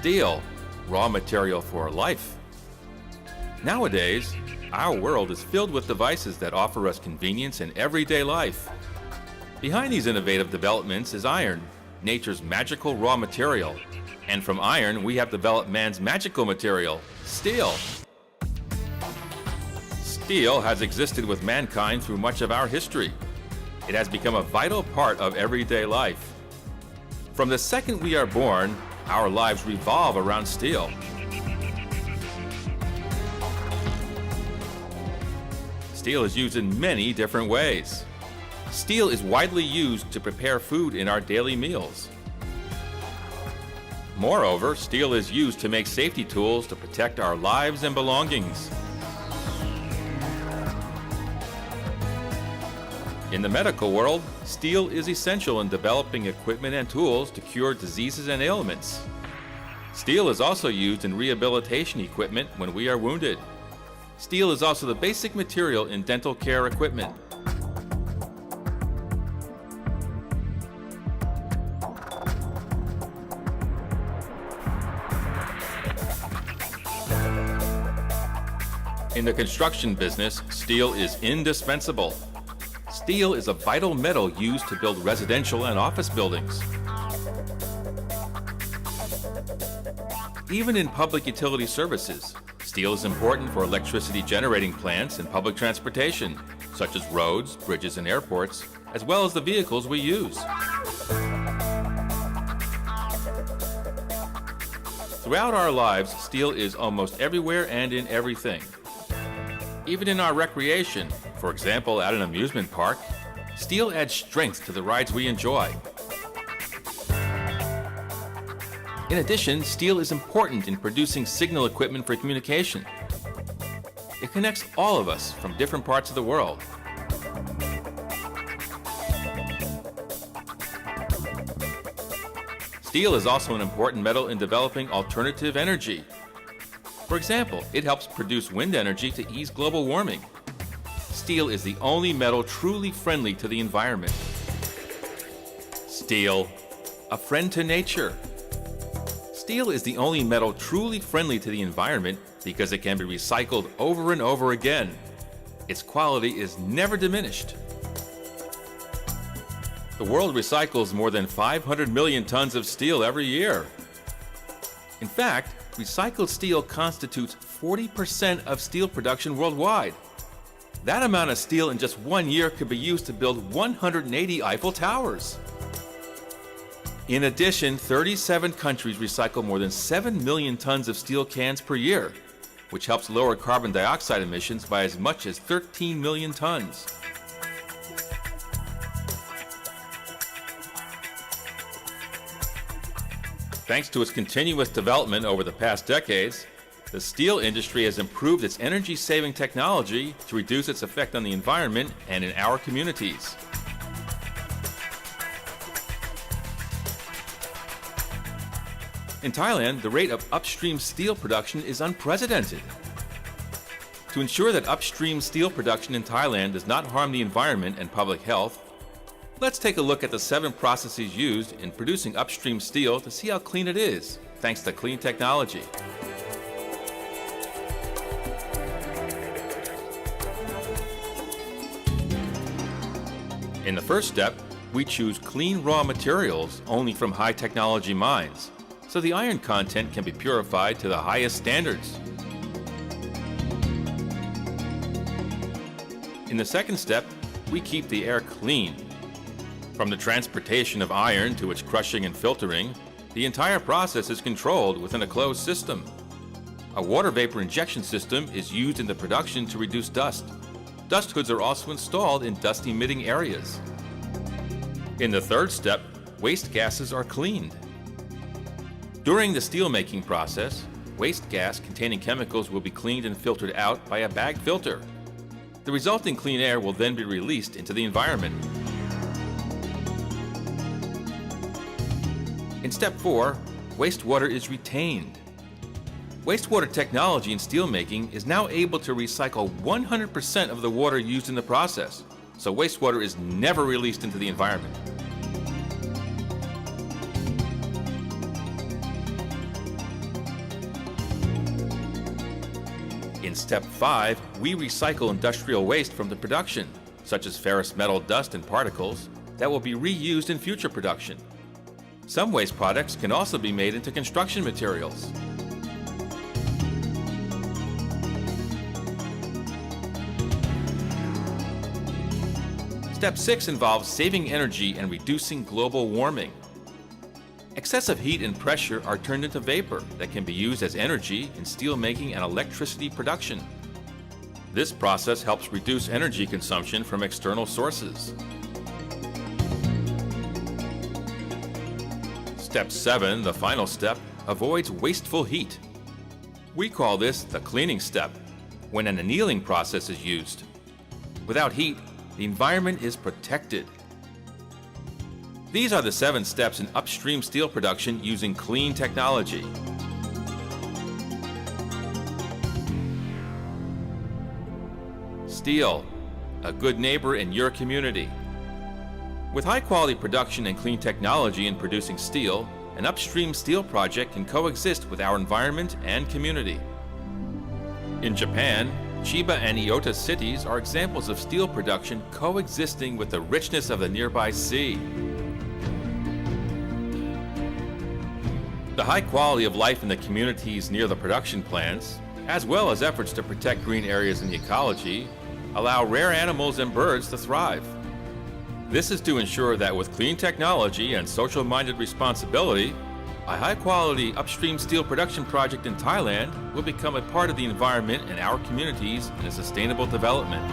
Steel, raw material for life. Nowadays, our world is filled with devices that offer us convenience in everyday life. Behind these innovative developments is iron, nature's magical raw material. And from iron, we have developed man's magical material, steel. Steel has existed with mankind through much of our history. It has become a vital part of everyday life. From the second we are born, our lives revolve around steel. Steel is used in many different ways. Steel is widely used to prepare food in our daily meals. Moreover, steel is used to make safety tools to protect our lives and belongings. In the medical world, steel is essential in developing equipment and tools to cure diseases and ailments. Steel is also used in rehabilitation equipment when we are wounded. Steel is also the basic material in dental care equipment. In the construction business, steel is indispensable. Steel is a vital metal used to build residential and office buildings. Even in public utility services, steel is important for electricity generating plants and public transportation, such as roads, bridges, and airports, as well as the vehicles we use. Throughout our lives, steel is almost everywhere and in everything. Even in our recreation, for example at an amusement park, steel adds strength to the rides we enjoy. In addition, steel is important in producing signal equipment for communication. It connects all of us from different parts of the world. Steel is also an important metal in developing alternative energy. For example, it helps produce wind energy to ease global warming. Steel is the only metal truly friendly to the environment. Steel, a friend to nature. Steel is the only metal truly friendly to the environment because it can be recycled over and over again. Its quality is never diminished. The world recycles more than 500 million tons of steel every year. In fact, recycled steel constitutes 40% of steel production worldwide. That amount of steel in just 1 year could be used to build 180 Eiffel Towers. In addition, 37 countries recycle more than 7 million tons of steel cans per year, which helps lower carbon dioxide emissions by as much as 13 million tons. Thanks to its continuous development over the past decades, the steel industry has improved its energy-saving technology to reduce its effect on the environment and in our communities. In Thailand, the rate of upstream steel production is unprecedented. To ensure that upstream steel production in Thailand does not harm the environment and public health, let's take a look at the 7 processes used in producing upstream steel to see how clean it is, thanks to clean technology. In the first step, we choose clean raw materials only from high technology mines, so the iron content can be purified to the highest standards. In the second step, we keep the air clean. From the transportation of iron to its crushing and filtering, the entire process is controlled within a closed system. A water vapor injection system is used in the production to reduce dust. Dust hoods are also installed in dust-emitting areas. In the third step, waste gases are cleaned. During the steelmaking process, waste gas containing chemicals will be cleaned and filtered out by a bag filter. The resulting clean air will then be released into the environment. In step 4, wastewater is retained. Wastewater technology in steelmaking is now able to recycle 100% of the water used in the process, so wastewater is never released into the environment. Step 5, we recycle industrial waste from the production, such as ferrous metal dust and particles, that will be reused in future production. Some waste products can also be made into construction materials. Step 6 involves saving energy and reducing global warming. Excessive heat and pressure are turned into vapor that can be used as energy in steel making and electricity production. This process helps reduce energy consumption from external sources. Step 7, the final step, avoids wasteful heat. We call this the cleaning step, when an annealing process is used. Without heat, the environment is protected. These are the 7 steps in upstream steel production using clean technology. Steel, a good neighbor in your community. With high-quality production and clean technology in producing steel, an upstream steel project can coexist with our environment and community. In Japan, Chiba and Iota cities are examples of steel production coexisting with the richness of the nearby sea. The high quality of life in the communities near the production plants, as well as efforts to protect green areas in the ecology, allow rare animals and birds to thrive. This is to ensure that with clean technology and social-minded responsibility, a high-quality upstream steel production project in Thailand will become a part of the environment and our communities in a sustainable development.